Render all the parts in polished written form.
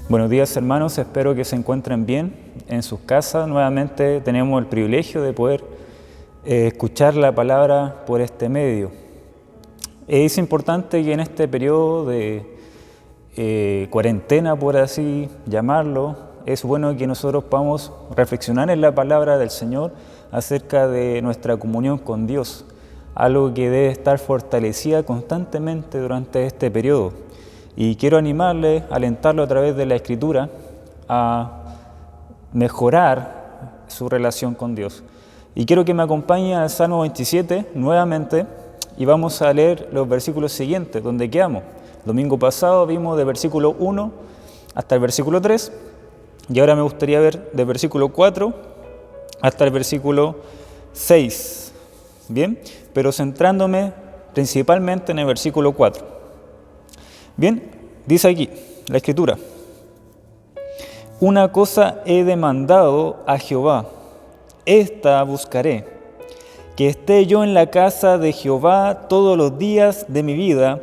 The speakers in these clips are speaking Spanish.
Buenos días, hermanos, espero que se encuentren bien en sus casas. Nuevamente tenemos el privilegio de poder escuchar la palabra por este medio. Es importante que en este periodo de cuarentena, por así llamarlo, es bueno que nosotros podamos reflexionar en la palabra del Señor acerca de nuestra comunión con Dios, algo que debe estar fortalecida constantemente durante este periodo. Y quiero animarle, alentarlo a través de la Escritura a mejorar su relación con Dios. Y quiero que me acompañe al Salmo 27 nuevamente y vamos a leer los versículos siguientes, donde quedamos. El domingo pasado vimos de versículo 1 hasta el versículo 3 y ahora me gustaría ver del versículo 4 hasta el versículo 6. Bien, pero centrándome principalmente en el versículo 4. Bien, dice aquí la Escritura: una cosa he demandado a Jehová, esta buscaré, que esté yo en la casa de Jehová todos los días de mi vida,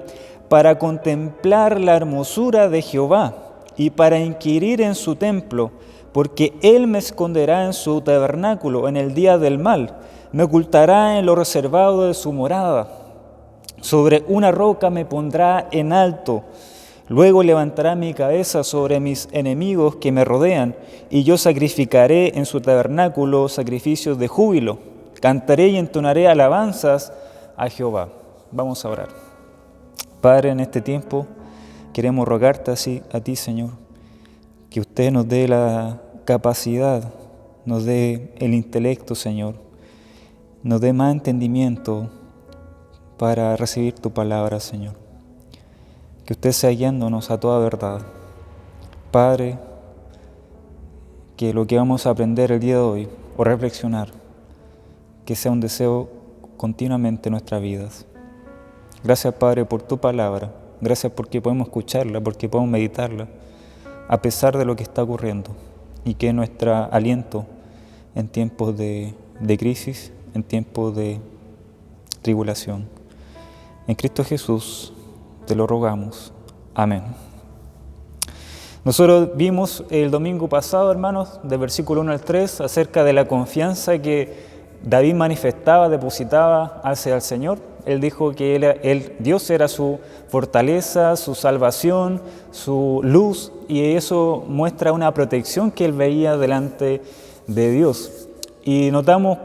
para contemplar la hermosura de Jehová y para inquirir en su templo, porque Él me esconderá en su tabernáculo en el día del mal, me ocultará en lo reservado de su morada. Sobre una roca me pondrá en alto, luego levantará mi cabeza sobre mis enemigos que me rodean, y yo sacrificaré en su tabernáculo sacrificios de júbilo, cantaré y entonaré alabanzas a Jehová. Vamos a orar. Padre, en este tiempo queremos rogarte así a ti, Señor, que usted nos dé la capacidad, nos dé el intelecto, Señor, nos dé más entendimiento para recibir tu palabra, Señor. Que usted sea guiándonos a toda verdad. Padre, que lo que vamos a aprender el día de hoy o reflexionar, que sea un deseo continuamente en nuestras vidas. Gracias, Padre, por tu palabra. Gracias porque podemos escucharla, porque podemos meditarla, a pesar de lo que está ocurriendo. Y que nuestro aliento en tiempos de crisis, en tiempos de tribulación. En Cristo Jesús te lo rogamos. Amén. Nosotros vimos el domingo pasado, hermanos, del versículo 1 al 3, acerca de la confianza que David manifestaba, depositaba hacia el Señor. Él dijo que Dios era su fortaleza, su salvación, su luz, y eso muestra una protección que él veía delante de Dios. Y notamos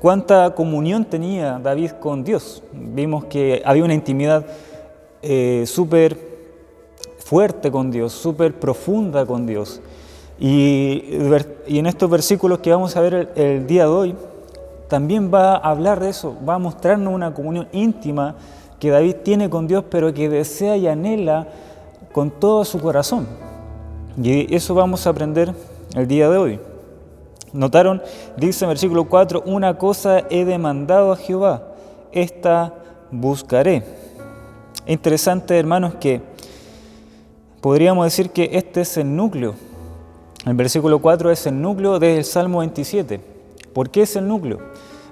cuánta comunión tenía David con Dios. Vimos que había una intimidad súper fuerte con Dios, súper profunda con Dios. Y en estos versículos que vamos a ver el día de hoy, también va a hablar de eso, va a mostrarnos una comunión íntima que David tiene con Dios, pero que desea y anhela con todo su corazón. Y eso vamos a aprender el día de hoy. Notaron, dice en versículo 4, una cosa he demandado a Jehová, esta buscaré. Es interesante, hermanos, que podríamos decir que este es el núcleo. El versículo 4 es el núcleo del Salmo 27. ¿Por qué es el núcleo?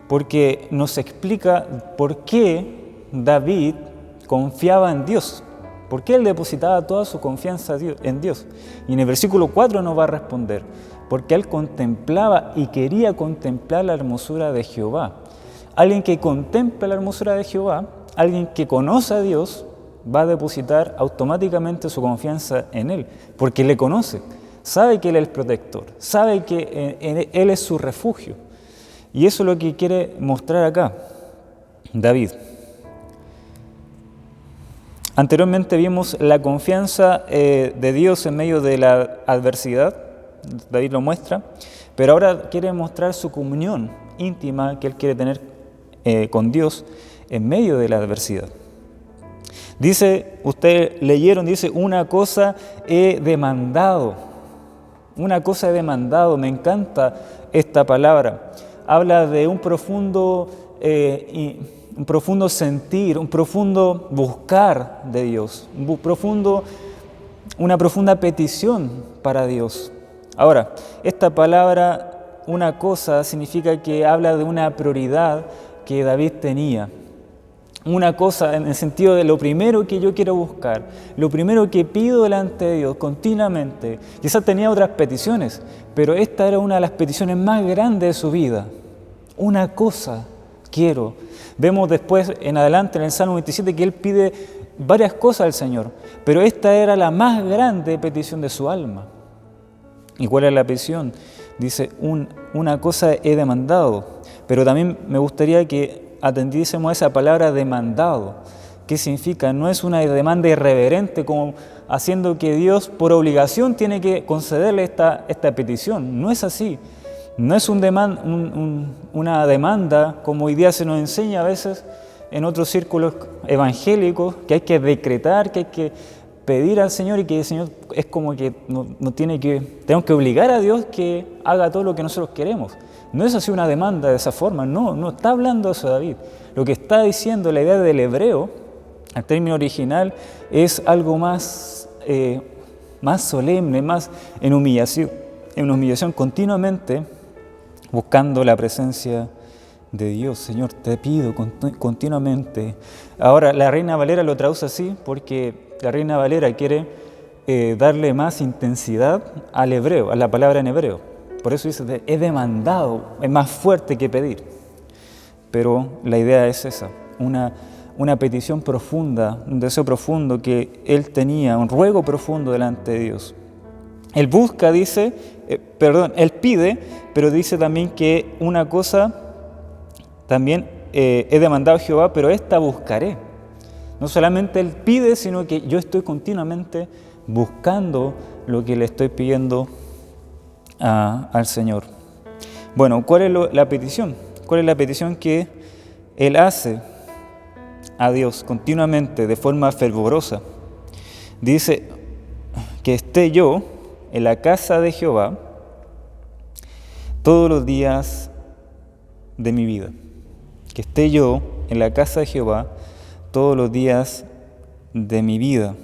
Porque nos explica por qué David confiaba en Dios. ¿Por qué él depositaba toda su confianza en Dios? Y en el versículo 4 nos va a responder. Porque él contemplaba y quería contemplar la hermosura de Jehová. Alguien que contempla la hermosura de Jehová, alguien que conoce a Dios, va a depositar automáticamente su confianza en Él, porque le conoce, sabe que Él es el protector, sabe que Él es su refugio. Y eso es lo que quiere mostrar acá David. Anteriormente vimos la confianza de Dios en medio de la adversidad. David lo muestra, pero ahora quiere mostrar su comunión íntima que él quiere tener con Dios en medio de la adversidad. Dice, ustedes leyeron, dice, una cosa he demandado. Una cosa he demandado, me encanta esta palabra. Habla de un profundo sentir, un profundo buscar de Dios, un profundo una profunda petición para Dios. Ahora, esta palabra, una cosa, significa que habla de una prioridad que David tenía. Una cosa en el sentido de lo primero que yo quiero buscar, lo primero que pido delante de Dios continuamente. Quizás tenía otras peticiones, pero esta era una de las peticiones más grandes de su vida. Una cosa quiero. Vemos después en adelante en el Salmo 27 que él pide varias cosas al Señor, pero esta era la más grande petición de su alma. ¿Y cuál es la petición? Dice, una cosa he demandado, pero también me gustaría que atendiésemos a esa palabra demandado. ¿Qué significa? No es una demanda irreverente como haciendo que Dios por obligación tiene que concederle esta petición. No es así. No es una demanda como hoy día se nos enseña a veces en otros círculos evangélicos, que hay que decretar, que hay que pedir al Señor y que el Señor es como que tenemos que obligar a Dios que haga todo lo que nosotros queremos. No es así una demanda de esa forma, no está hablando de eso David. Lo que está diciendo la idea del hebreo, el término original, es algo más solemne, más en humillación continuamente, buscando la presencia de Dios. Señor, te pido continuamente. Ahora, la Reina Valera lo traduce así porque la Reina Valera quiere darle más intensidad al hebreo, a la palabra en hebreo. Por eso dice, he demandado, es más fuerte que pedir. Pero la idea es esa, una petición profunda, un deseo profundo que él tenía, un ruego profundo delante de Dios. Él busca, él pide, pero dice también que una cosa también he demandado a Jehová, pero esta buscaré. No solamente él pide, sino que yo estoy continuamente buscando lo que le estoy pidiendo al Señor. Bueno, ¿cuál es la petición? ¿Cuál es la petición que él hace a Dios continuamente, de forma fervorosa? Dice que esté yo en la casa de Jehová todos los días de mi vida. Que esté yo en la casa de Jehová todos los días de mi vida.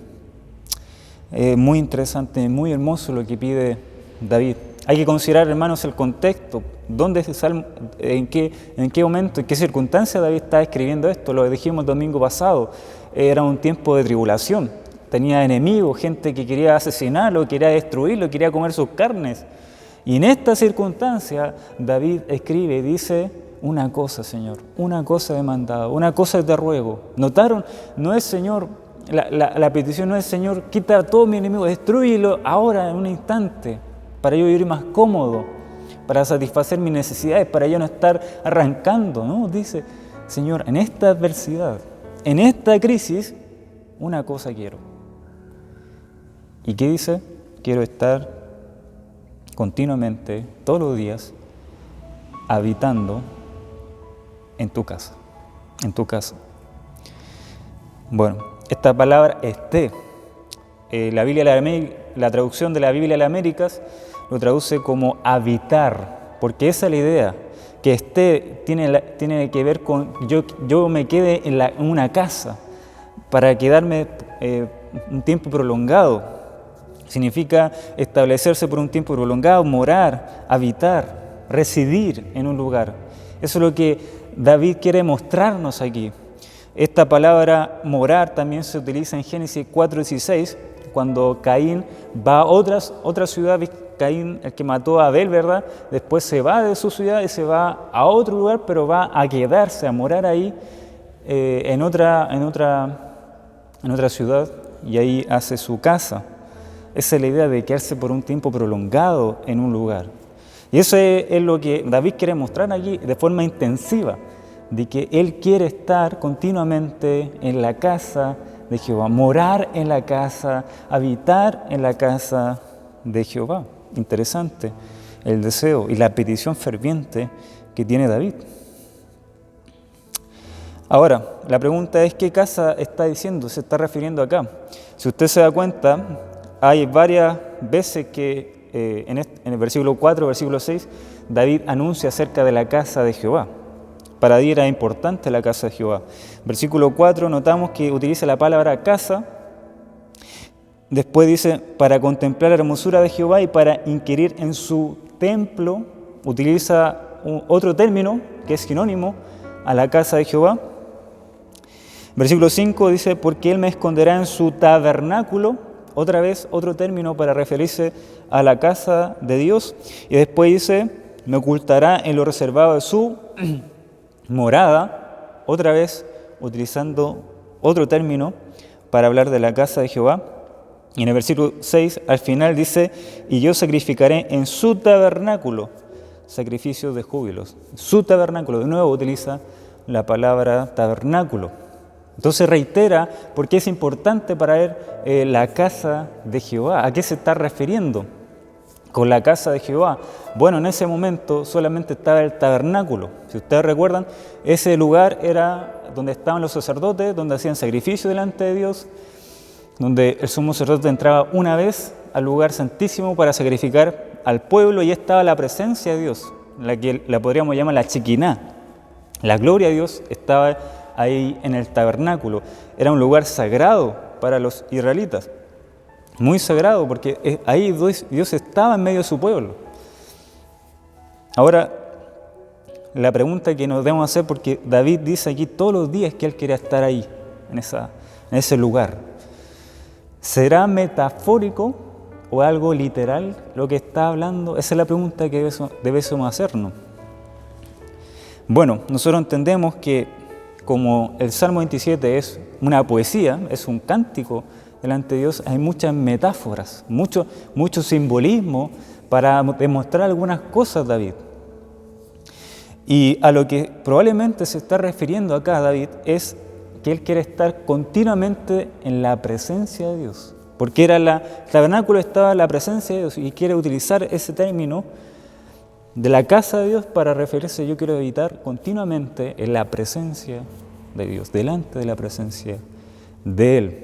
Muy interesante, muy hermoso lo que pide David. Hay que considerar, hermanos, el contexto. ¿Dónde es el Salmo? ¿En qué momento, en qué circunstancia David está escribiendo esto? Lo dijimos el domingo pasado. Era un tiempo de tribulación. Tenía enemigos, gente que quería asesinarlo, quería destruirlo, quería comer sus carnes. Y en esta circunstancia, David escribe y dice, una cosa, Señor, una cosa he demandado, una cosa te ruego. ¿Notaron? No es, Señor, la petición no es, Señor, quita a todos mis enemigos, destrúyelo ahora, en un instante, para yo vivir más cómodo, para satisfacer mis necesidades, para yo no estar arrancando, ¿no? Dice, Señor, en esta adversidad, en esta crisis, una cosa quiero. ¿Y qué dice? Quiero estar continuamente, todos los días, habitando en tu casa, en tu casa. Bueno, esta palabra esté, la traducción de la Biblia de las Américas lo traduce como habitar, porque esa es la idea, que esté tiene que ver con yo me quede en una casa para quedarme un tiempo prolongado. Significa establecerse por un tiempo prolongado, morar, habitar, residir en un lugar. Eso es lo que David quiere mostrarnos aquí. Esta palabra morar también se utiliza en Génesis 4:16, cuando Caín va a otra ciudad. Caín, el que mató a Abel, ¿verdad? Después se va de su ciudad y se va a otro lugar, pero va a quedarse, a morar ahí en otra ciudad, y ahí hace su casa. Esa es la idea de quedarse por un tiempo prolongado en un lugar. Y eso es lo que David quiere mostrar aquí de forma intensiva, de que él quiere estar continuamente en la casa de Jehová, morar en la casa, habitar en la casa de Jehová. Interesante el deseo y la petición ferviente que tiene David. Ahora, la pregunta es, ¿qué casa está diciendo? Se está refiriendo acá. Si usted se da cuenta, hay varias veces que en el versículo 4, versículo 6, David anuncia acerca de la casa de Jehová. Para David era importante la casa de Jehová. Versículo 4, notamos que utiliza la palabra casa Después dice, para contemplar la hermosura de Jehová y para inquirir en su templo, utiliza otro término que es sinónimo a la casa de Jehová. Versículo 5 dice, porque Él me esconderá en su tabernáculo, otra vez otro término para referirse a la casa de Dios. Y después dice, me ocultará en lo reservado de su morada, otra vez utilizando otro término para hablar de la casa de Jehová. Y en el versículo 6 al final dice, y yo sacrificaré en su tabernáculo sacrificios de júbilos. Su tabernáculo, de nuevo utiliza la palabra tabernáculo. Entonces reitera por qué es importante para él la casa de Jehová. ¿A qué se está refiriendo con la casa de Jehová? Bueno, en ese momento solamente estaba el tabernáculo. Si ustedes recuerdan, ese lugar era donde estaban los sacerdotes, donde hacían sacrificio delante de Dios, donde el sumo sacerdote entraba una vez al lugar santísimo para sacrificar al pueblo, y estaba la presencia de Dios, la que la podríamos llamar la Shekinah. La gloria de Dios estaba ahí en el tabernáculo. Era un lugar sagrado para los israelitas, muy sagrado, porque ahí Dios estaba en medio de su pueblo. Ahora, la pregunta que nos debemos hacer, porque David dice aquí todos los días que él quería estar ahí, en ese lugar. ¿Será metafórico o algo literal lo que está hablando? Esa es la pregunta que debemos hacernos. Bueno, nosotros entendemos que como el Salmo 27 es una poesía, es un cántico delante de Dios, hay muchas metáforas, mucho simbolismo para demostrar algunas cosas, David. Y a lo que probablemente se está refiriendo acá David es que él quiere estar continuamente en la presencia de Dios, porque el tabernáculo estaba en la presencia de Dios, y quiere utilizar ese término de la casa de Dios para referirse, yo quiero habitar continuamente en la presencia de Dios, delante de la presencia de Él.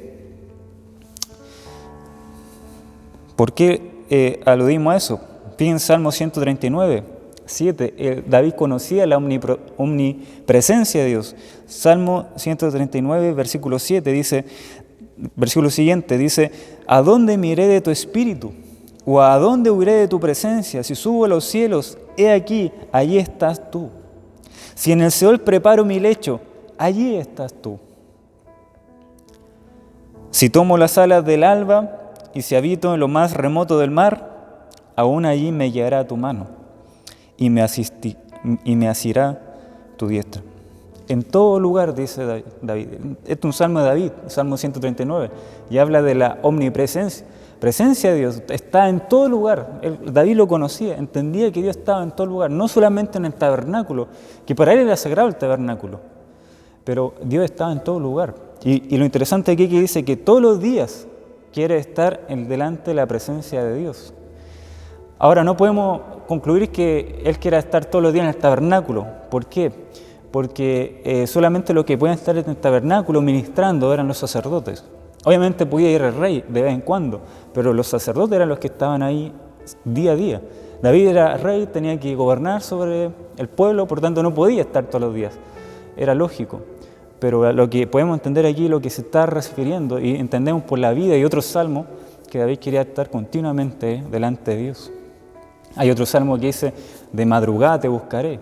¿Por qué aludimos a eso? Fíjense Salmo 139, 7. David conocía la omnipresencia de Dios. Salmo 139, versículo 7 dice, versículo siguiente dice, ¿a dónde me iré de tu espíritu? ¿O a dónde huiré de tu presencia? Si subo a los cielos, he aquí, allí estás tú. Si en el Seol preparo mi lecho, allí estás tú. Si tomo las alas del alba y si habito en lo más remoto del mar, aún allí me guiará tu mano y me asirá tu diestra. En todo lugar, dice David. Este es un salmo de David, Salmo 139, y habla de la omnipresencia. Presencia de Dios está en todo lugar. David lo conocía, entendía que Dios estaba en todo lugar, no solamente en el tabernáculo, que para él era sagrado el tabernáculo, pero Dios estaba en todo lugar. Y lo interesante aquí es que dice que todos los días quiere estar delante de la presencia de Dios. Ahora, no podemos concluir que él quiera estar todos los días en el tabernáculo. ¿Por qué? Porque solamente los que pueden estar en el tabernáculo ministrando eran los sacerdotes. Obviamente podía ir el rey de vez en cuando, pero los sacerdotes eran los que estaban ahí día a día. David era rey, tenía que gobernar sobre el pueblo, por tanto no podía estar todos los días. Era lógico. Pero lo que podemos entender aquí, lo que se está refiriendo, y entendemos por la vida y otros salmos, que David quería estar continuamente delante de Dios. Hay otro salmo que dice, de madrugada te buscaré,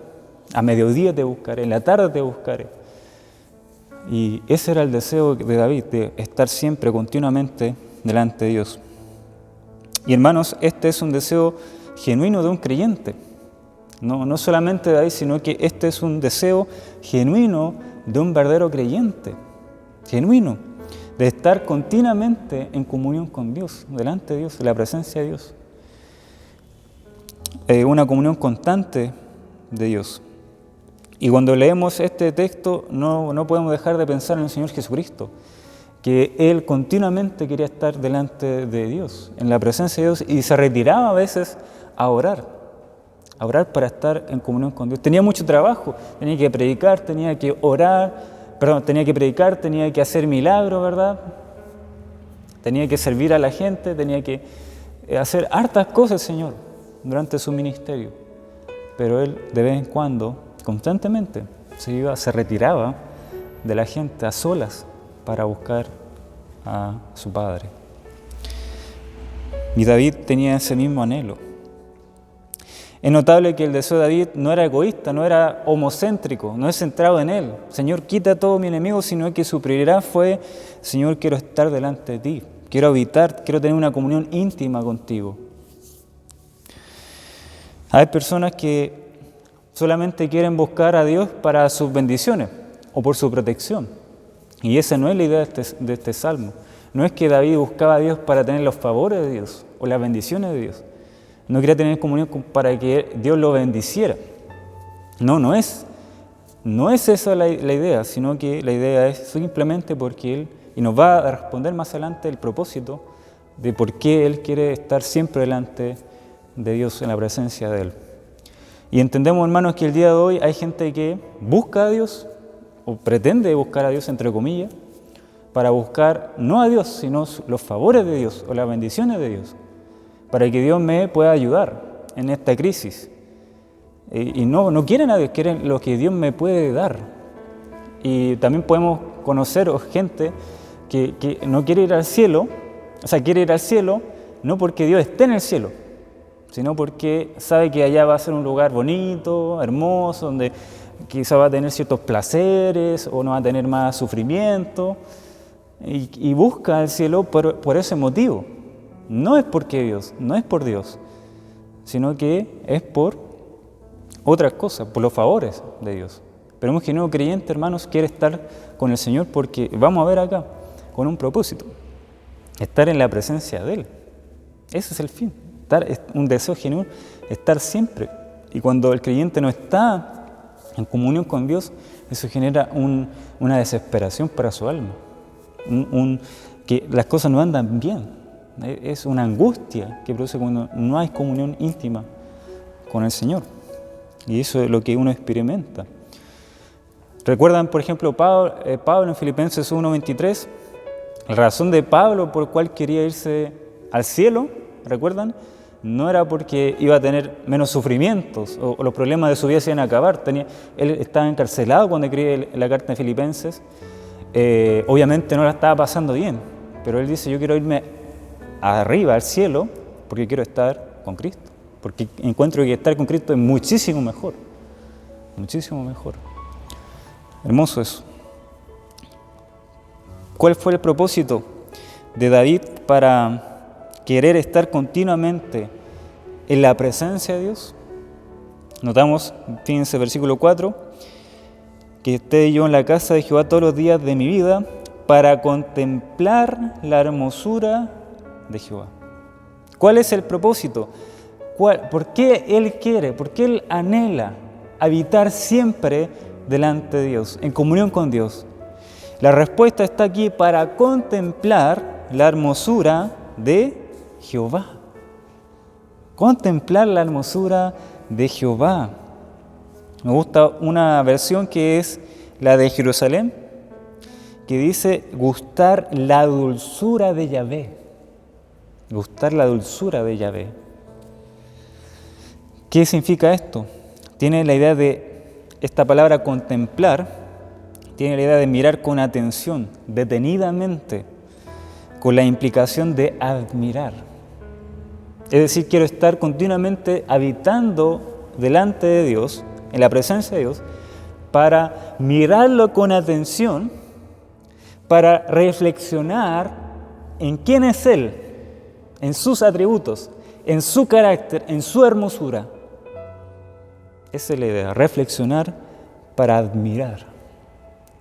a mediodía te buscaré, en la tarde te buscaré. Y ese era el deseo de David, de estar siempre, continuamente delante de Dios. Y hermanos, este es un deseo genuino de un creyente. No solamente de David, sino que este es un deseo genuino de un verdadero creyente. Genuino, de estar continuamente en comunión con Dios, delante de Dios, en la presencia de Dios. Una comunión constante de Dios. Y cuando leemos este texto no podemos dejar de pensar en el Señor Jesucristo, que Él continuamente quería estar delante de Dios, en la presencia de Dios, y se retiraba a veces a orar para estar en comunión con Dios. Tenía mucho trabajo, tenía que predicar, tenía que tenía que hacer milagros, ¿verdad? Tenía que servir a la gente, tenía que hacer hartas cosas, Señor, durante su ministerio. Pero Él de vez en cuando, constantemente, se retiraba de la gente a solas para buscar a su Padre. Y David tenía ese mismo anhelo. Es notable que el deseo de David no era egoísta, no era homocéntrico, no es centrado en él. Señor, quita a todo mi enemigo, sino que su prioridad fue, Señor, quiero estar delante de ti, quiero habitar, quiero tener una comunión íntima contigo. Hay personas que solamente quieren buscar a Dios para sus bendiciones o por su protección. Y esa no es la idea de este salmo. No es que David buscaba a Dios para tener los favores de Dios o las bendiciones de Dios. No quería tener comunión para que Dios lo bendiciera. No es esa la idea, sino que la idea es simplemente porque Él, y nos va a responder más adelante el propósito de por qué Él quiere estar siempre delante de Dios, en la presencia de Él. Y entendemos, hermanos, que el día de hoy hay gente que busca a Dios, o pretende buscar a Dios, entre comillas, para buscar no a Dios, sino los favores de Dios o las bendiciones de Dios, para que Dios me pueda ayudar en esta crisis. Y no quieren a Dios, quieren lo que Dios me puede dar. Y también podemos conocer gente que no quiere ir al cielo, o sea, quiere ir al cielo no porque Dios esté en el cielo, sino porque sabe que allá va a ser un lugar bonito, hermoso, donde quizá va a tener ciertos placeres o no va a tener más sufrimiento, y busca el cielo por ese motivo. No es porque Dios, no es por Dios, sino que es por otras cosas, por los favores de Dios. Pero un genuino creyente, hermanos, quiere estar con el Señor porque, vamos a ver acá, con un propósito, estar en la presencia de Él. Ese es el fin, un deseo genuino, estar siempre. Y cuando el creyente no está en comunión con Dios, eso genera una desesperación para su alma, que las cosas no andan bien. Es una angustia que produce cuando no hay comunión íntima con el Señor. Y eso es lo que uno experimenta. ¿Recuerdan, por ejemplo, Pablo en Filipenses 1:23? La razón de Pablo por cual quería irse al cielo, ¿recuerdan? No era porque iba a tener menos sufrimientos o los problemas de su vida se iban a acabar. Él estaba encarcelado cuando escribe la carta de Filipenses. Obviamente no la estaba pasando bien, pero él dice, yo quiero irme arriba al cielo porque quiero estar con Cristo, porque encuentro que estar con Cristo es muchísimo mejor, muchísimo mejor. Hermoso eso. ¿Cuál fue el propósito de David para querer estar continuamente en la presencia de Dios? Notamos, fíjense, versículo 4, que esté yo en la casa de Jehová todos los días de mi vida para contemplar la hermosura de Jehová. ¿Cuál es el propósito? ¿Por qué Él quiere, por qué Él anhela habitar siempre delante de Dios, en comunión con Dios? La respuesta está aquí: para contemplar la hermosura de Jehová. Contemplar la hermosura de Jehová. Me gusta una versión que es la de Jerusalén, que dice gustar la dulzura de Yahvé. Gustar la dulzura de Yahvé. ¿Qué significa esto? Tiene la idea de, esta palabra contemplar, tiene la idea de mirar con atención, detenidamente, con la implicación de admirar. Es decir, quiero estar continuamente habitando delante de Dios, en la presencia de Dios, para mirarlo con atención, para reflexionar en quién es Él, en sus atributos, en su carácter, en su hermosura. Esa es la idea, reflexionar para admirar.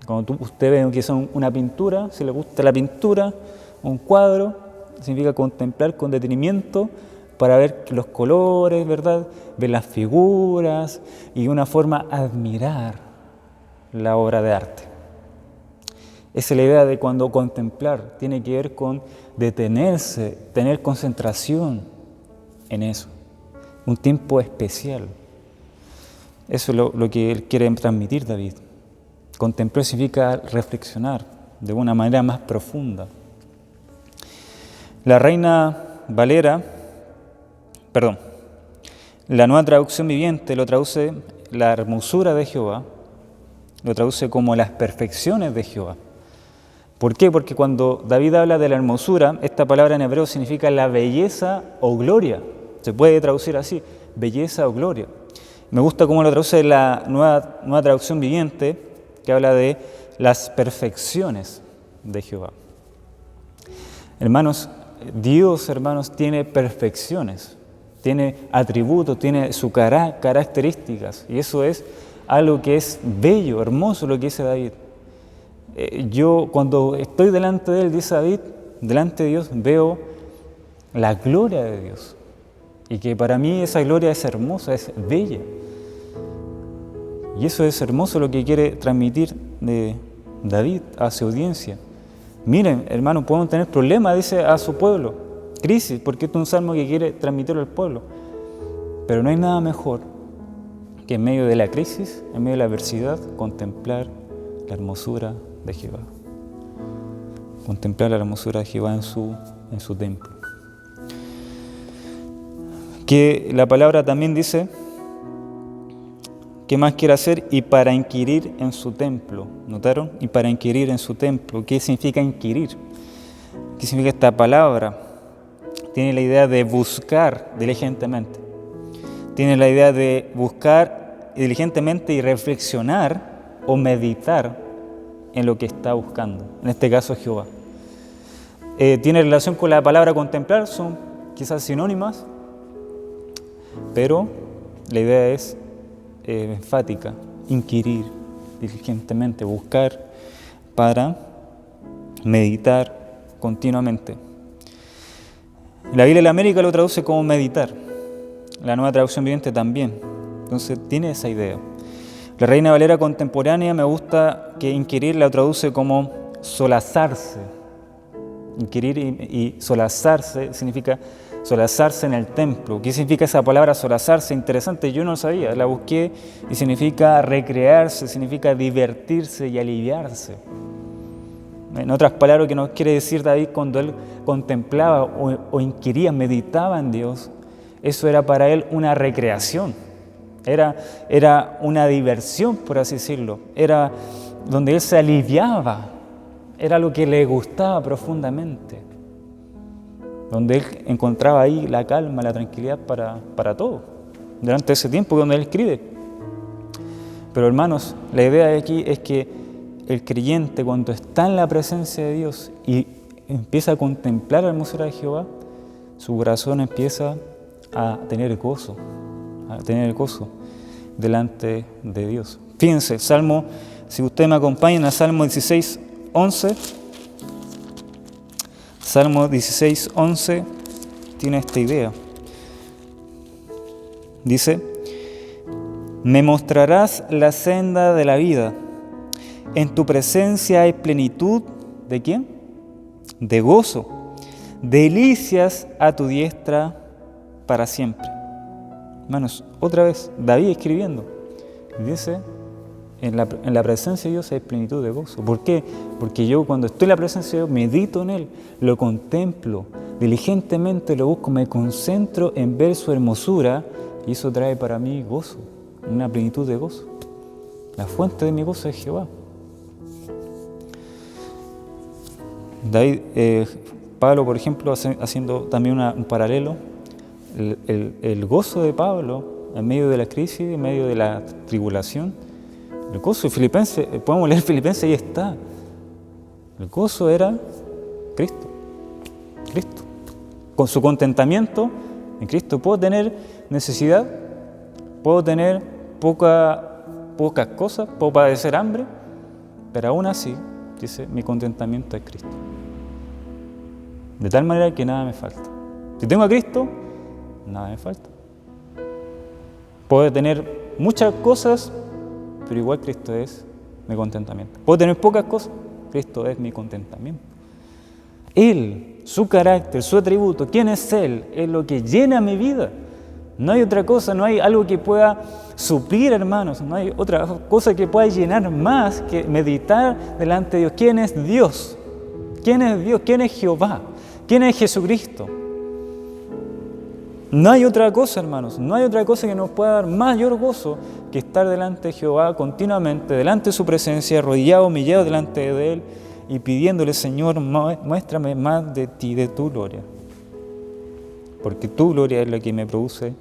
Cuando usted ve quizá una pintura, si le gusta la pintura, un cuadro, significa contemplar con detenimiento para ver los colores, ¿verdad? Ver las figuras y de una forma admirar la obra de arte. Esa es la idea de cuando contemplar tiene que ver con detenerse, tener concentración en eso, un tiempo especial. Eso es lo que él quiere transmitir, David. Contemplar significa reflexionar de una manera más profunda. La Nueva Traducción Viviente lo traduce la hermosura de Jehová, lo traduce como las perfecciones de Jehová. ¿Por qué? Porque cuando David habla de la hermosura, esta palabra en hebreo significa la belleza o gloria. Se puede traducir así, belleza o gloria. Me gusta cómo lo traduce la nueva traducción viviente, que habla de las perfecciones de Jehová. Hermanos, Dios, hermanos, tiene perfecciones, tiene atributos, tiene sus características, y eso es algo que es bello, hermoso lo que dice David. Yo cuando estoy delante de él, dice David, delante de Dios, veo la gloria de Dios. Y que para mí esa gloria es hermosa, es bella. Y eso es hermoso lo que quiere transmitir de David a su audiencia. Miren, hermanos, podemos tener problemas, dice, a su pueblo. Crisis, porque este es un salmo que quiere transmitirlo al pueblo. Pero no hay nada mejor que en medio de la crisis, en medio de la adversidad, contemplar la hermosura de Jehová. Contemplar la hermosura de Jehová en su templo. Que la palabra también dice, ¿qué más quiere hacer? Y para inquirir en su templo. ¿Notaron? Y para inquirir en su templo. ¿Qué significa inquirir? ¿Qué significa esta palabra? Tiene la idea de buscar diligentemente. Tiene la idea de buscar diligentemente y reflexionar o meditar en lo que está buscando, en este caso Jehová. Tiene relación con la palabra contemplar, son quizás sinónimas, pero la idea es enfática, inquirir diligentemente, buscar para meditar continuamente. La Biblia de América lo traduce como meditar, la Nueva Traducción Viviente también, entonces tiene esa idea. La Reina Valera contemporánea me gusta que inquirir la traduce como solazarse. Inquirir y solazarse significa solazarse en el templo. ¿Qué significa esa palabra solazarse? Interesante, yo no lo sabía, la busqué y significa recrearse, significa divertirse y aliviarse. En otras palabras, lo que nos quiere decir David cuando él contemplaba o inquiría, meditaba en Dios, eso era para él una recreación. Era una diversión, por así decirlo. Era donde él se aliviaba. Era lo que le gustaba profundamente. Donde él encontraba ahí la calma, la tranquilidad para todo. Durante ese tiempo donde él escribe. Pero hermanos, la idea de aquí es que el creyente cuando está en la presencia de Dios y empieza a contemplar la hermosura de Jehová, su corazón empieza a tener gozo delante de Dios. Fíjense, Salmo, si ustedes me acompañan a Salmo 16:11, Salmo 16:11 tiene esta idea. Dice, me mostrarás la senda de la vida, en tu presencia hay plenitud, ¿de quién? De gozo, delicias a tu diestra para siempre. Hermanos, otra vez, David escribiendo, dice, en la presencia de Dios hay plenitud de gozo. ¿Por qué? Porque yo cuando estoy en la presencia de Dios, medito en Él, lo contemplo, diligentemente lo busco, me concentro en ver su hermosura y eso trae para mí gozo, una plenitud de gozo. La fuente de mi gozo es Jehová. David, Pablo, por ejemplo, haciendo también un paralelo, el gozo de Pablo en medio de la crisis, en medio de la tribulación, el gozo de Filipenses, podemos leer Filipenses y ahí está. El gozo era Cristo. Con su contentamiento en Cristo puedo tener necesidad, puedo tener pocas cosas, puedo padecer hambre, pero aún así, dice, mi contentamiento es Cristo. De tal manera que nada me falta. Si tengo a Cristo, nada me falta. Puedo tener muchas cosas, pero igual Cristo es mi contentamiento. Puedo tener pocas cosas, Cristo es mi contentamiento. Él, su carácter, su atributo, quién es Él, es lo que llena mi vida. No hay otra cosa, no hay algo que pueda suplir, hermanos, no hay otra cosa que pueda llenar más que meditar delante de Dios. ¿Quién es Dios? ¿Quién es Dios? ¿Quién es Jehová? ¿Quién es Jesucristo? No hay otra cosa, hermanos, no hay otra cosa que nos pueda dar mayor gozo que estar delante de Jehová continuamente, delante de su presencia, arrodillado, humillado delante de Él y pidiéndole, Señor, muéstrame más de ti, de tu gloria. Porque tu gloria es la que me produce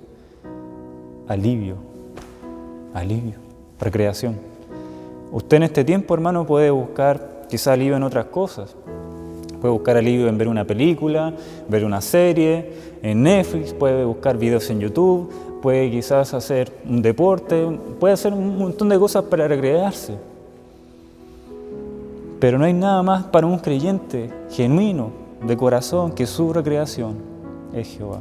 alivio, recreación. Usted en este tiempo, hermano, puede buscar quizás alivio en otras cosas. Puede buscar alivio en ver una película, ver una serie, en Netflix, puede buscar videos en YouTube, puede quizás hacer un deporte, puede hacer un montón de cosas para recrearse. Pero no hay nada más para un creyente genuino, de corazón, que su recreación es Jehová.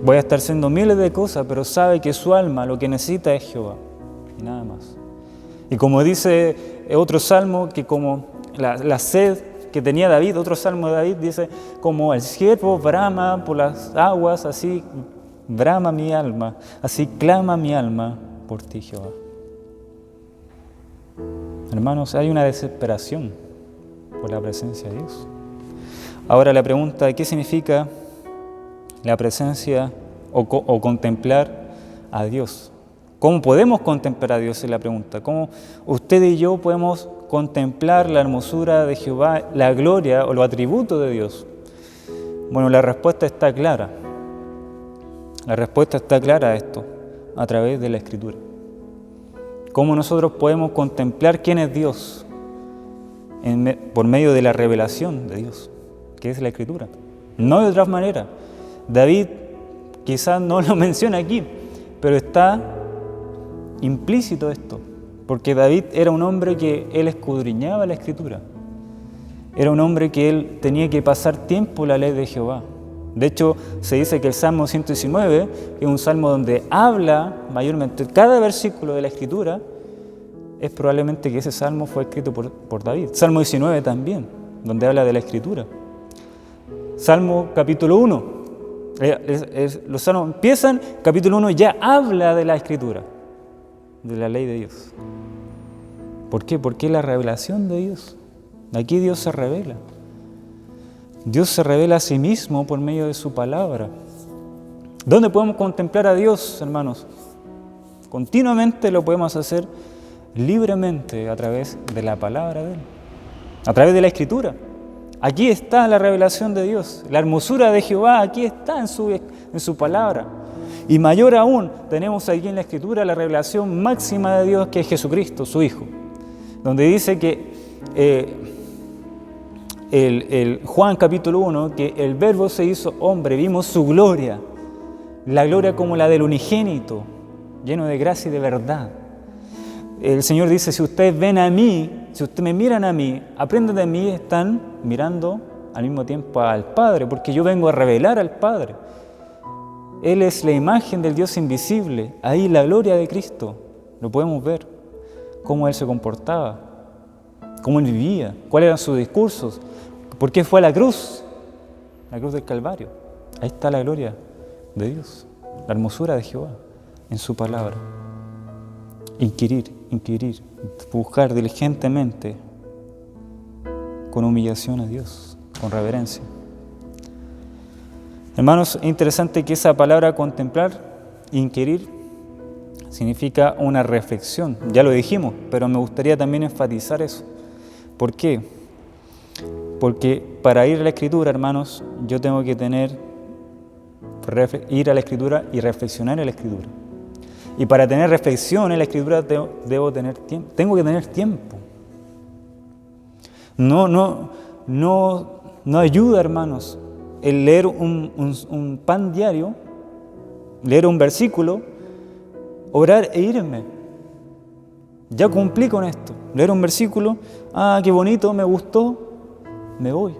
Voy a estar haciendo miles de cosas, pero sabe que su alma lo que necesita es Jehová, y nada más. Y como dice otro salmo, que como la sed que tenía David, otro salmo de David dice, como el ciervo brama por las aguas, así brama mi alma, así clama mi alma por ti, Jehová. Hermanos, hay una desesperación por la presencia de Dios. Ahora la pregunta, ¿qué significa la presencia o contemplar a Dios? ¿Cómo podemos contemplar a Dios? Es la pregunta. ¿Cómo usted y yo podemos contemplar la hermosura de Jehová, la gloria o los atributos de Dios? Bueno, la respuesta está clara. La respuesta está clara a esto, a través de la Escritura. ¿Cómo nosotros podemos contemplar quién es Dios? Por medio de la revelación de Dios, que es la Escritura. No de otra manera. David quizás no lo menciona aquí, pero está implícito esto, porque David era un hombre que él escudriñaba la Escritura. Era un hombre que él tenía que pasar tiempo en la ley de Jehová. De hecho, se dice que el Salmo 119 es un salmo donde habla mayormente, cada versículo de la Escritura, es probablemente que ese salmo fue escrito por David. Salmo 19 también, donde habla de la Escritura. Salmo capítulo 1, los salmos empiezan, capítulo 1 ya habla de la Escritura, de la ley de Dios. ¿Por qué? Porque es la revelación de Dios. Aquí Dios se revela. Dios se revela a sí mismo por medio de su palabra. ¿Dónde podemos contemplar a Dios, hermanos? Continuamente lo podemos hacer libremente a través de la palabra de Él, a través de la Escritura. Aquí está la revelación de Dios, la hermosura de Jehová, aquí está en su palabra. Y mayor aún, tenemos aquí en la Escritura la revelación máxima de Dios, que es Jesucristo, su Hijo, donde dice que Juan capítulo 1, que el Verbo se hizo hombre, vimos su gloria, la gloria como la del unigénito, lleno de gracia y de verdad. El Señor dice, si ustedes ven a mí, si ustedes me miran a mí, aprenden de mí, están mirando al mismo tiempo al Padre, porque yo vengo a revelar al Padre. Él es la imagen del Dios invisible, ahí la gloria de Cristo, lo podemos ver, cómo Él se comportaba, cómo Él vivía, cuáles eran sus discursos, por qué fue a la cruz del Calvario. Ahí está la gloria de Dios, la hermosura de Jehová en su palabra. Inquirir, buscar diligentemente, con humillación a Dios, con reverencia. Hermanos, es interesante que esa palabra contemplar, inquirir, significa una reflexión. Ya lo dijimos, pero me gustaría también enfatizar eso. ¿Por qué? Porque para ir a la Escritura, hermanos, yo tengo que ir a la Escritura y reflexionar en la Escritura. Y para tener reflexión en la Escritura tengo que tener tiempo. No ayuda, hermanos, el leer un pan diario, leer un versículo, orar e irme. Ya cumplí con esto. Leer un versículo, qué bonito, me gustó, me voy.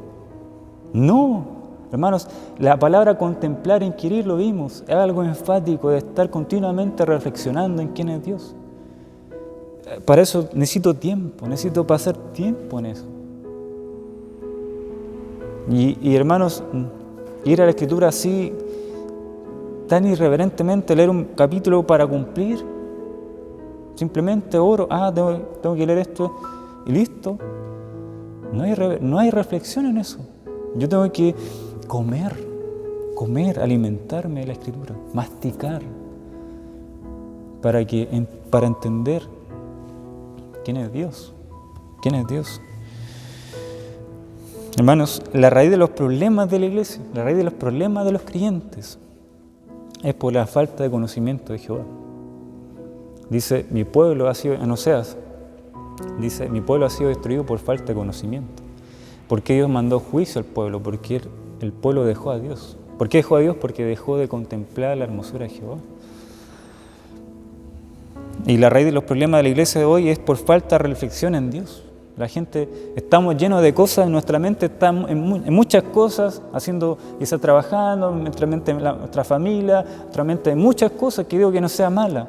No, hermanos, la palabra contemplar, inquirir, lo vimos, es algo enfático de estar continuamente reflexionando en quién es Dios. Para eso necesito tiempo, necesito pasar tiempo en eso. Y hermanos, ir a la Escritura así, tan irreverentemente, leer un capítulo para cumplir, simplemente oro, tengo que leer esto y listo. No hay reflexión en eso. Yo tengo que comer, alimentarme de la Escritura, masticar, para entender quién es Dios. ¿Quién es Dios? Hermanos, la raíz de los problemas de la iglesia, la raíz de los problemas de los creyentes, es por la falta de conocimiento de Jehová. Dice, mi pueblo ha sido, en Oseas, dice, mi pueblo ha sido destruido por falta de conocimiento. ¿Por qué Dios mandó juicio al pueblo? Porque el pueblo dejó a Dios. ¿Por qué dejó a Dios? Porque dejó de contemplar la hermosura de Jehová. Y la raíz de los problemas de la iglesia de hoy es por falta de reflexión en Dios. La gente, estamos llenos de cosas, en nuestra mente estamos en muchas cosas, haciendo, quizás trabajando, en nuestra mente en nuestra familia, nuestra mente en muchas cosas, que digo que no sea mala.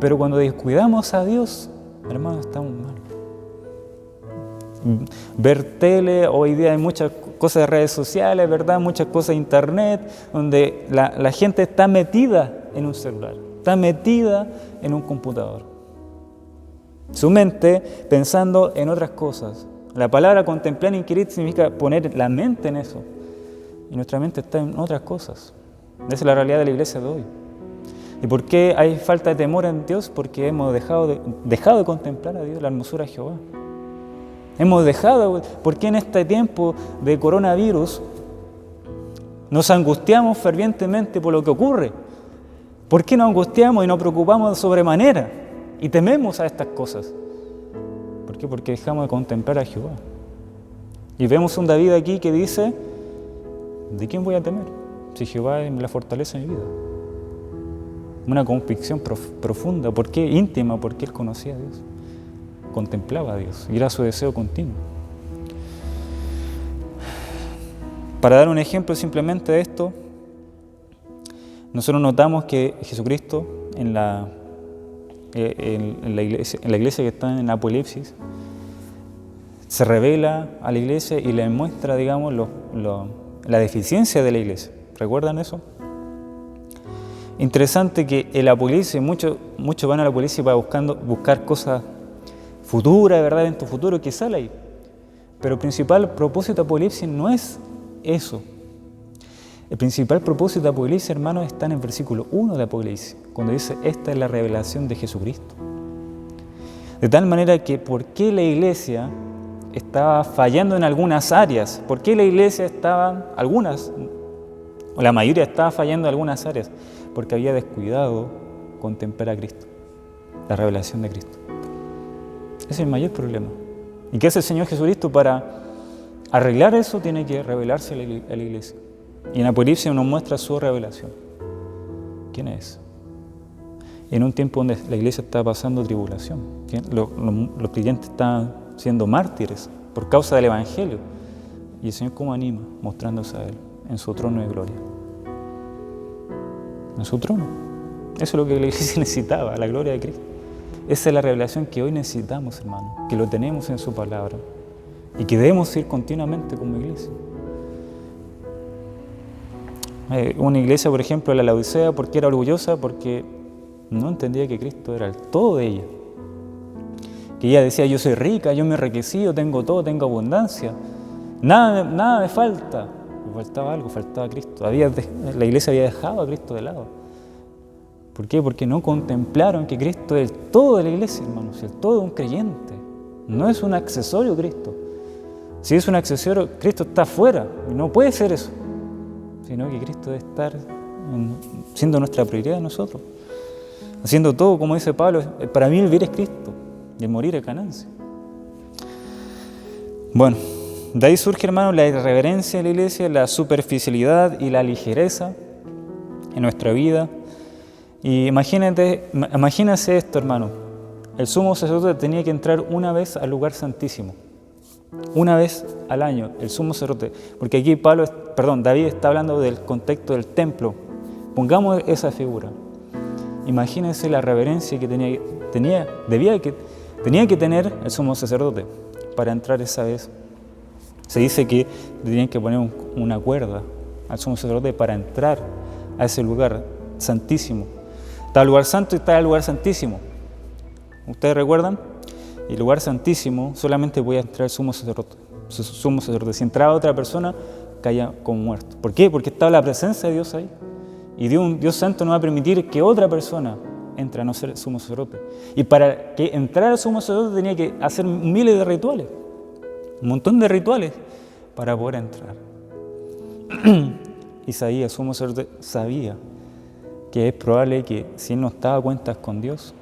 Pero cuando descuidamos a Dios, hermanos, estamos mal. Ver tele, hoy día hay muchas cosas de redes sociales, ¿verdad? Muchas cosas de internet, donde la gente está metida en un celular, está metida en un computador. Su mente pensando en otras cosas. La palabra contemplar, inquirir, significa poner la mente en eso. Y nuestra mente está en otras cosas. Esa es la realidad de la iglesia de hoy. ¿Y por qué hay falta de temor en Dios? Porque hemos dejado de contemplar a Dios, la hermosura de Jehová. ¿Por qué en este tiempo de coronavirus nos angustiamos fervientemente por lo que ocurre? ¿Por qué nos angustiamos y nos preocupamos de sobremanera y tememos a estas cosas? ¿Por qué? Porque dejamos de contemplar a Jehová. Y vemos un David aquí que dice, ¿de quién voy a temer? Si Jehová es la fortaleza de mi vida. Una convicción profunda. ¿Por qué? Íntima, porque él conocía a Dios. Contemplaba a Dios y era su deseo continuo. Para dar un ejemplo simplemente de esto, nosotros notamos que Jesucristo en la iglesia que está en Apocalipsis se revela a la iglesia y le muestra, digamos, la deficiencia de la iglesia. ¿Recuerdan eso? Interesante que el Apocalipsis, muchos van al Apocalipsis para buscar cosas futuras, ¿verdad? En tu futuro que sale ahí. Pero el principal propósito de Apocalipsis no es eso. El principal propósito de Apocalipsis, hermanos, está en el versículo 1 de Apocalipsis, cuando dice, esta es la revelación de Jesucristo. De tal manera que, ¿por qué la iglesia estaba fallando en algunas áreas? ¿Por qué la iglesia la mayoría estaba fallando en algunas áreas? Porque había descuidado contemplar a Cristo, la revelación de Cristo. Ese es el mayor problema. ¿Y qué hace el Señor Jesucristo para arreglar eso? Tiene que revelarse a la iglesia. Y en Apocalipsis nos muestra su revelación. ¿Quién es? En un tiempo donde la iglesia está pasando tribulación, los creyentes están siendo mártires por causa del Evangelio. Y el Señor, ¿cómo anima? Mostrándose a Él en su trono de gloria. En su trono. Eso es lo que la iglesia necesitaba, la gloria de Cristo. Esa es la revelación que hoy necesitamos, hermanos, que lo tenemos en su palabra y que debemos ir continuamente como iglesia. Una iglesia, por ejemplo, la Laodicea, ¿por qué era orgullosa? Porque no entendía que Cristo era el todo de ella. Que ella decía, yo soy rica, yo me he enriquecido, tengo todo, tengo abundancia. Nada me falta. Me faltaba algo, faltaba Cristo. La iglesia había dejado a Cristo de lado. ¿Por qué? Porque no contemplaron que Cristo es el todo de la iglesia, hermanos, el todo de un creyente. No es un accesorio Cristo. Si es un accesorio, Cristo está afuera y no puede ser eso. Sino que Cristo debe estar siendo nuestra prioridad de nosotros. Haciendo todo, como dice Pablo, para mí el vivir es Cristo y el morir es ganancia. Bueno, de ahí surge, hermano, la irreverencia de la iglesia, la superficialidad y la ligereza en nuestra vida. Y imagínense esto, hermano. El sumo sacerdote tenía que entrar una vez al lugar santísimo. Una vez al año, el sumo sacerdote. Porque aquí David está hablando del contexto del templo. Pongamos esa figura. Imagínense la reverencia que tenía que tener el sumo sacerdote para entrar esa vez. Se dice que tenían que poner una cuerda al sumo sacerdote para entrar a ese lugar santísimo. Está el lugar santo y está el lugar santísimo. ¿Ustedes recuerdan? Y el lugar santísimo solamente podía entrar el sumo sacerdote. Si entraba otra persona, caía como muerto. ¿Por qué? Porque estaba la presencia de Dios ahí. Y Dios santo no va a permitir que otra persona entra a no ser sumo sacerdote. Y para que entrara sumo sacerdote tenía que hacer miles de rituales, un montón de rituales para poder entrar. Isaías, sumo sacerdote, sabía que es probable que si él no estaba a cuentas con Dios,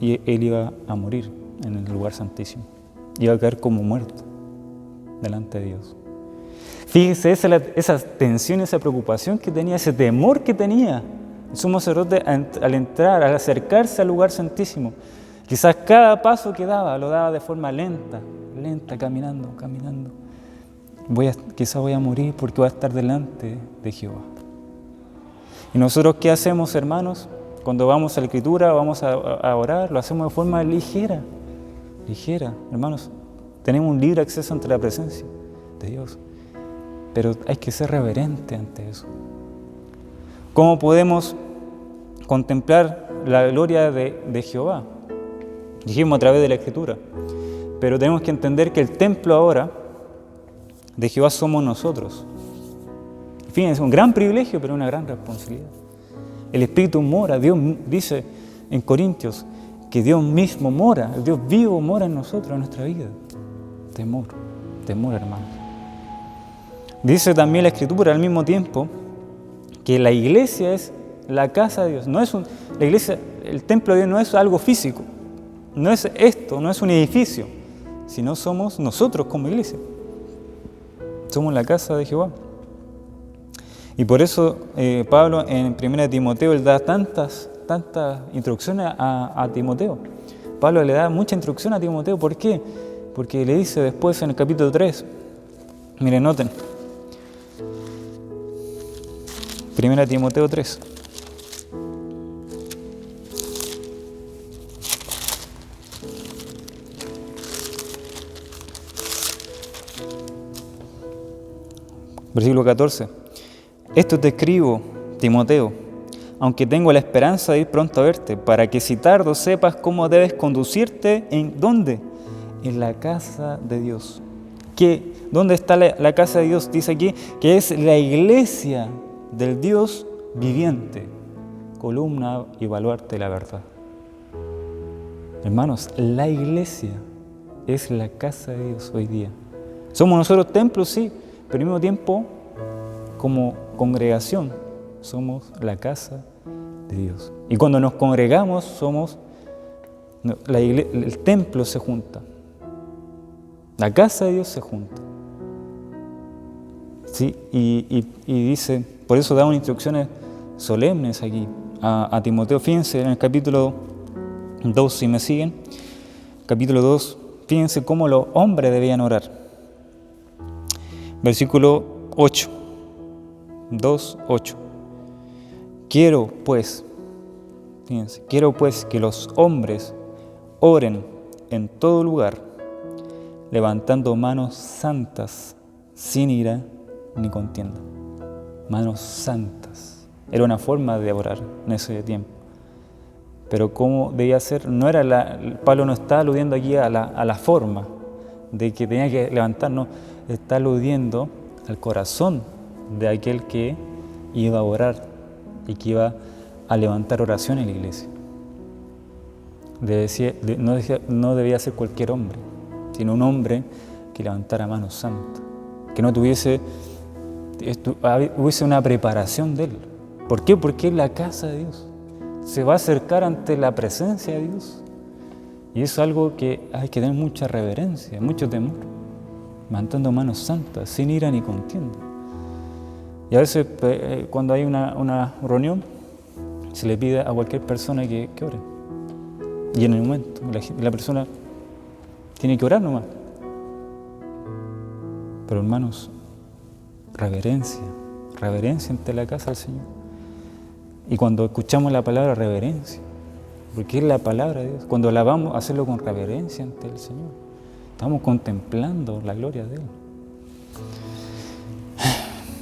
él iba a morir en el lugar santísimo. Iba a caer como muerto delante de Dios. Fíjese esa tensión, esa preocupación que tenía, ese temor que tenía el sumo sacerdote al entrar, al acercarse al lugar santísimo. Quizás cada paso que daba, lo daba de forma lenta, caminando. Quizás voy a morir porque voy a estar delante de Jehová. ¿Y nosotros qué hacemos, hermanos? Cuando vamos a la Escritura, vamos a orar, lo hacemos de forma ligera. Hermanos, tenemos un libre acceso ante la presencia de Dios. Pero hay que ser reverente ante eso. ¿Cómo podemos contemplar la gloria de Jehová? Dijimos a través de la Escritura. Pero tenemos que entender que el templo ahora de Jehová somos nosotros. Fíjense, un gran privilegio, pero una gran responsabilidad. El Espíritu mora, Dios dice en Corintios que Dios mismo mora, el Dios vivo mora en nosotros, en nuestra vida. Temor, hermanos. Dice también la Escritura al mismo tiempo que la iglesia es la casa de Dios. La iglesia, el templo de Dios no es algo físico, no es esto, no es un edificio, sino somos nosotros como iglesia. Somos la casa de Jehová. Y por eso Pablo en 1 Timoteo él da tantas instrucciones a Timoteo. Pablo le da mucha instrucción a Timoteo. ¿Por qué? Porque le dice después en el capítulo 3, miren, noten, 1 Timoteo 3. Versículo 14. Esto te escribo, Timoteo, aunque tengo la esperanza de ir pronto a verte, para que si tardo sepas cómo debes conducirte. ¿En dónde? En la casa de Dios. ¿Dónde está la casa de Dios? Dice aquí que es la iglesia del Dios viviente, columna y baluarte de la verdad. Hermanos, la iglesia es la casa de Dios hoy día. Somos nosotros templos, sí, pero al mismo tiempo, como congregación, somos la casa de Dios. Y cuando nos congregamos, el templo se junta. La casa de Dios se junta. ¿Sí? Y dice, por eso damos instrucciones solemnes aquí a Timoteo. Fíjense en el capítulo 2, si me siguen, capítulo 2, fíjense cómo los hombres debían orar. Versículo 8, 2:8. Quiero pues que los hombres oren en todo lugar, levantando manos santas, sin ira ni contienda. Manos santas. Era una forma de orar en ese tiempo. Pero cómo debía ser, Pablo no está aludiendo aquí a la forma de que tenía que levantar, no, está aludiendo al corazón de aquel que iba a orar y que iba a levantar oración en la iglesia. No debía ser cualquier hombre, sino un hombre que levantara manos santas, que no hubiese una preparación de él. ¿Por qué? Porque es la casa de Dios. Se va a acercar ante la presencia de Dios. Y eso es algo que hay que tener mucha reverencia, mucho temor, levantando manos santas, sin ira ni contienda. Y a veces cuando hay una reunión, se le pide a cualquier persona que ore. Y en el momento, la persona tiene que orar nomás. Pero hermanos, reverencia ante la casa del Señor. Y cuando escuchamos la palabra reverencia, porque es la palabra de Dios, cuando alabamos, hacerlo con reverencia ante el Señor. Estamos contemplando la gloria de Él.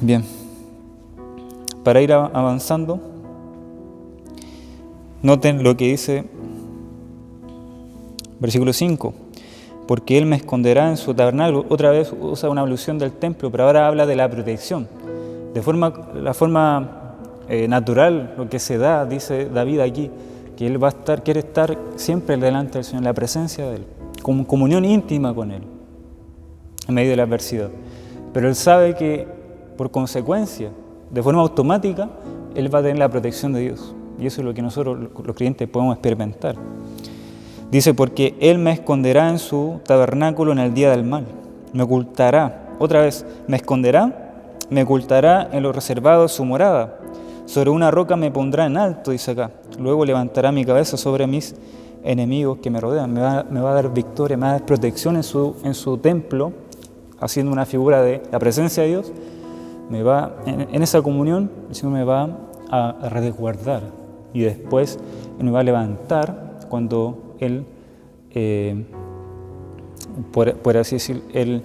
Bien, para ir avanzando, noten lo que dice versículo 5. Porque Él me esconderá en su tabernáculo. Otra vez usa una alusión del templo, pero ahora habla de la protección. La forma natural, lo que se da, dice David aquí, que Él quiere estar siempre delante del Señor, en la presencia de Él, con comunión íntima con Él, en medio de la adversidad. Pero Él sabe que, por consecuencia, de forma automática, Él va a tener la protección de Dios. Y eso es lo que nosotros, los creyentes, podemos experimentar. Dice, porque Él me esconderá en su tabernáculo en el día del mal. Me ocultará, otra vez, me esconderá, me ocultará en lo reservado de su morada. Sobre una roca me pondrá en alto, dice acá. Luego levantará mi cabeza sobre mis enemigos que me rodean. Me va a dar victoria, me va a dar protección en su templo, haciendo una figura de la presencia de Dios. En esa comunión, el Señor me va a resguardar. Y después Él me va a levantar cuando Él, por así decir, Él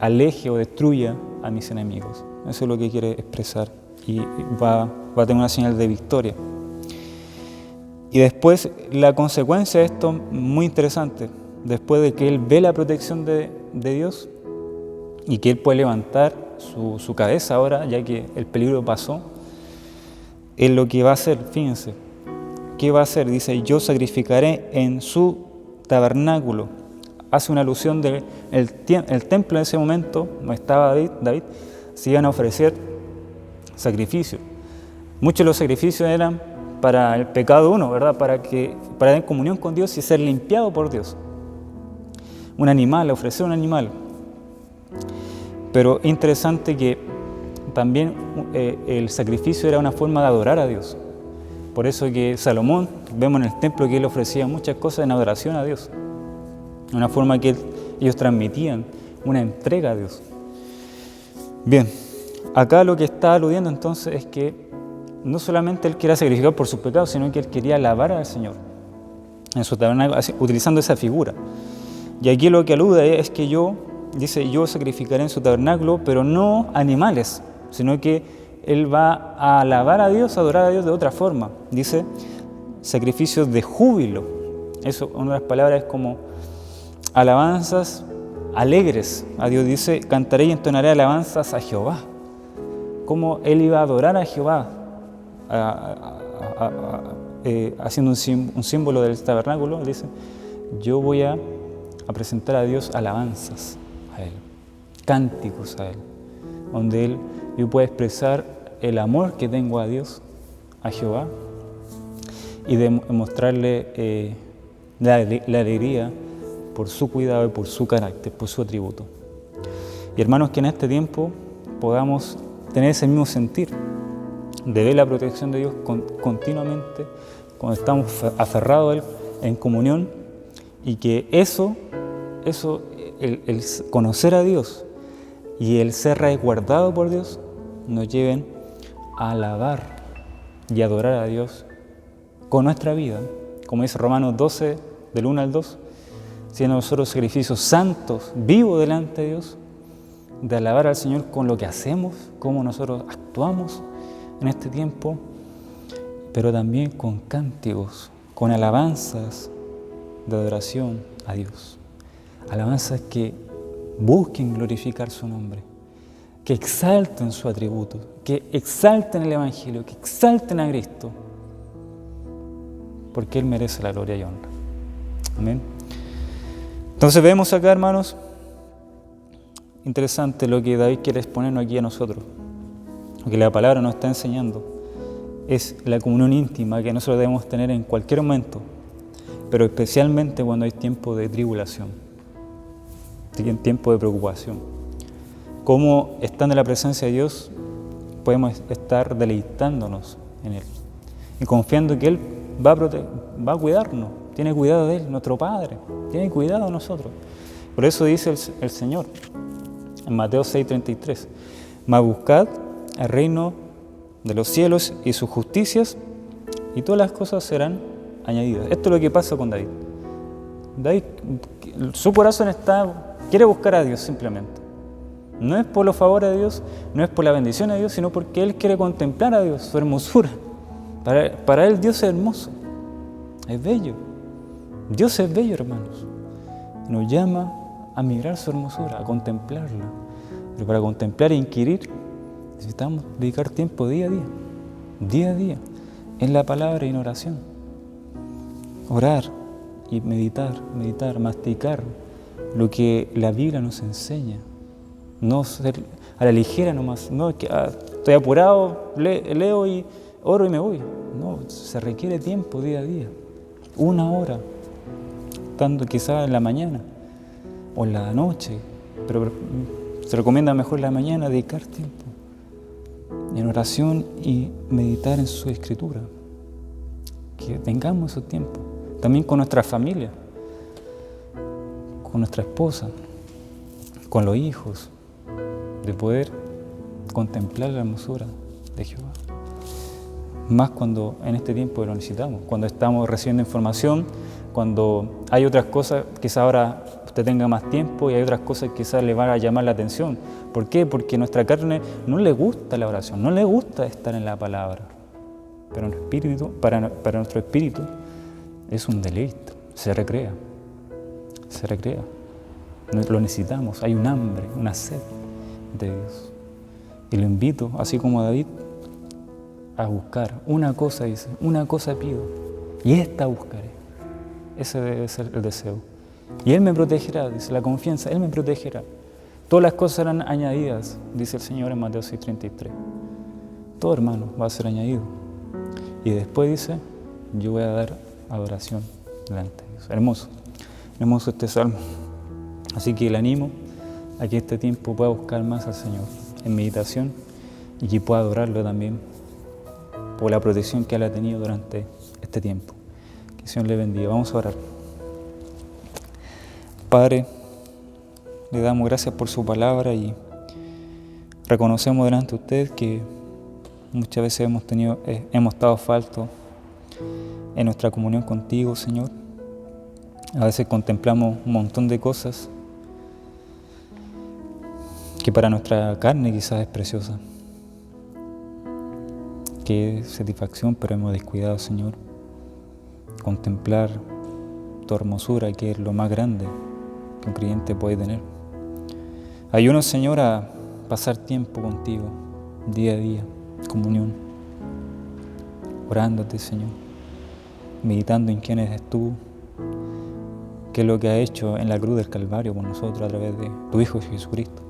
aleje o destruya a mis enemigos. Eso es lo que quiere expresar. Y va a tener una señal de victoria. Y después, la consecuencia de esto, muy interesante, después de que Él ve la protección de Dios y que Él puede levantar su cabeza ahora, ya que el peligro pasó, Él lo que va a hacer, fíjense, ¿qué va a hacer? Dice, yo sacrificaré en su tabernáculo. Hace una alusión del templo en ese momento, no estaba David, se iban a ofrecer sacrificios. Muchos de los sacrificios eran para el pecado uno, ¿verdad? Para tener comunión con Dios y ser limpiado por Dios. Un animal, ofrecer un animal. Pero interesante que también el sacrificio era una forma de adorar a Dios. Por eso que Salomón, vemos en el templo que él ofrecía muchas cosas en adoración a Dios. Una forma que ellos transmitían, una entrega a Dios. Bien, acá lo que está aludiendo entonces es que no solamente él quería sacrificar por sus pecados, sino que él quería alabar al Señor en su tabernáculo, utilizando esa figura. Y aquí lo que alude es que yo sacrificaré en su tabernáculo, pero no animales, sino que él va a alabar a Dios, a adorar a Dios de otra forma. Dice, sacrificios de júbilo. Eso, una de las palabras es como alabanzas alegres a Dios. Dice, cantaré y entonaré alabanzas a Jehová. Cómo él iba a adorar a Jehová, haciendo un símbolo del tabernáculo. Él dice, yo voy a presentar a Dios alabanzas a Él, cánticos a Él, donde yo pueda expresar el amor que tengo a Dios, a Jehová, y demostrarle la alegría por su cuidado y por su carácter, por su atributo. Y hermanos, que en este tiempo podamos tener ese mismo sentir de ver la protección de Dios continuamente, cuando estamos aferrados a Él en comunión, y que el conocer a Dios y el ser resguardado por Dios nos lleven a alabar y adorar a Dios con nuestra vida, como dice Romanos 12, del 1 al 2, siendo nosotros sacrificios santos, vivos delante de Dios, de alabar al Señor con lo que hacemos, cómo nosotros actuamos en este tiempo, pero también con cánticos, con alabanzas de adoración a Dios. Alabanzas que busquen glorificar su nombre, que exalten su atributo, que exalten el Evangelio, que exalten a Cristo, porque Él merece la gloria y honra. Amén. Entonces vemos acá, hermanos, interesante lo que David quiere exponernos aquí a nosotros, lo que la palabra nos está enseñando, es la comunión íntima que nosotros debemos tener en cualquier momento, pero especialmente cuando hay tiempo de tribulación, en tiempo de preocupación. Cómo estando en la presencia de Dios podemos estar deleitándonos en Él y confiando que Él va a cuidarnos, tiene cuidado de Él, nuestro Padre, tiene cuidado de nosotros. Por eso dice el Señor en Mateo 6:33, mas buscad el reino de los cielos y sus justicias, y todas las cosas serán añadidas. Esto es lo que pasa con David. David, su corazón quiere buscar a Dios simplemente. No es por los favores de Dios, no es por la bendición de Dios, sino porque él quiere contemplar a Dios, su hermosura. Para él Dios es hermoso, es bello. Dios es bello, hermanos. Nos llama a mirar su hermosura, a contemplarla. Pero para contemplar e inquirir, necesitamos dedicar tiempo día a día, en la palabra y en oración. Orar y meditar, masticar lo que la Biblia nos enseña. No ser a la ligera nomás, no es que estoy apurado, leo y oro y me voy. No, se requiere tiempo día a día, 1 hora, tanto quizás en la mañana o en la noche, pero se recomienda mejor en la mañana dedicar tiempo en oración y meditar en su escritura. Que tengamos esos tiempos, también con nuestra familia, con nuestra esposa, con los hijos, de poder contemplar la hermosura de Jehová. Más cuando en este tiempo lo necesitamos, cuando estamos recibiendo información, cuando hay otras cosas, quizás ahora usted tenga más tiempo y hay otras cosas que quizás le van a llamar la atención. ¿Por qué? Porque a nuestra carne no le gusta la oración, no le gusta estar en la palabra. Pero para nuestro espíritu es un deleite, se recrea. Lo necesitamos, hay un hambre, una sed de Dios. Y lo invito, así como a David, a buscar. Una cosa dice, una cosa pido, y esta buscaré. Ese debe ser el deseo. Y Él me protegerá, dice la confianza, Él me protegerá. Todas las cosas serán añadidas, dice el Señor en Mateo 6:33. Todo, hermano, va a ser añadido. Y después dice, yo voy a dar adoración delante de Dios. Hermoso, hermoso este salmo. Así que le animo a que este tiempo pueda buscar más al Señor en meditación y que pueda adorarlo también por la protección que Él ha tenido durante este tiempo. Que el Señor le bendiga. Vamos a orar. Padre, le damos gracias por su palabra y reconocemos delante de usted que muchas veces hemos estado faltos en nuestra comunión contigo, Señor. A veces contemplamos un montón de cosas que para nuestra carne quizás es preciosa. Qué satisfacción, pero hemos descuidado, Señor, contemplar tu hermosura, que es lo más grande que un creyente puede tener. Ayúdanos, Señor, a pasar tiempo contigo, día a día, comunión, orándote, Señor, meditando en quién eres tú, qué es lo que has hecho en la cruz del Calvario por nosotros a través de tu Hijo Jesucristo.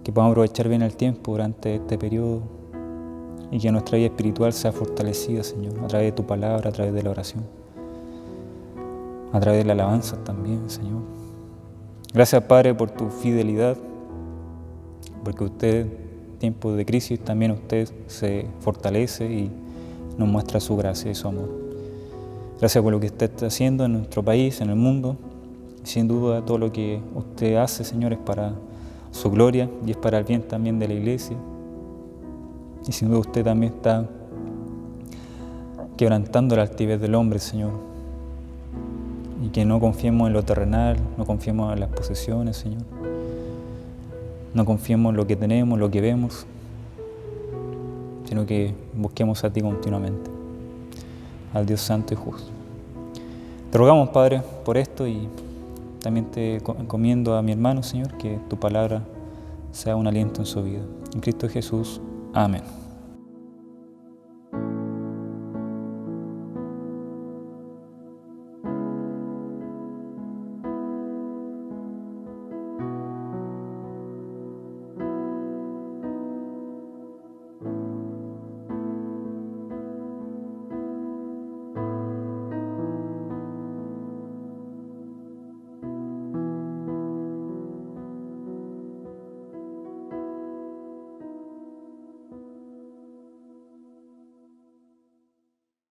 Que podamos aprovechar bien el tiempo durante este periodo y que nuestra vida espiritual sea fortalecida, Señor, a través de tu palabra, a través de la oración, a través de la alabanza también, Señor. Gracias, Padre, por tu fidelidad, porque usted, en tiempos de crisis, también usted se fortalece y nos muestra su gracia y su amor. Gracias por lo que usted está haciendo en nuestro país, en el mundo. Sin duda, todo lo que usted hace, Señor, es para su gloria y es para el bien también de la iglesia. Y sin duda usted también está quebrantando la altivez del hombre, Señor. Y que no confiemos en lo terrenal, no confiemos en las posesiones, Señor. No confiemos en lo que tenemos, lo que vemos, sino que busquemos a ti continuamente, al Dios santo y justo. Te rogamos, Padre, por esto y también te encomiendo a mi hermano, Señor, que tu palabra sea un aliento en su vida. En Cristo Jesús. Amén.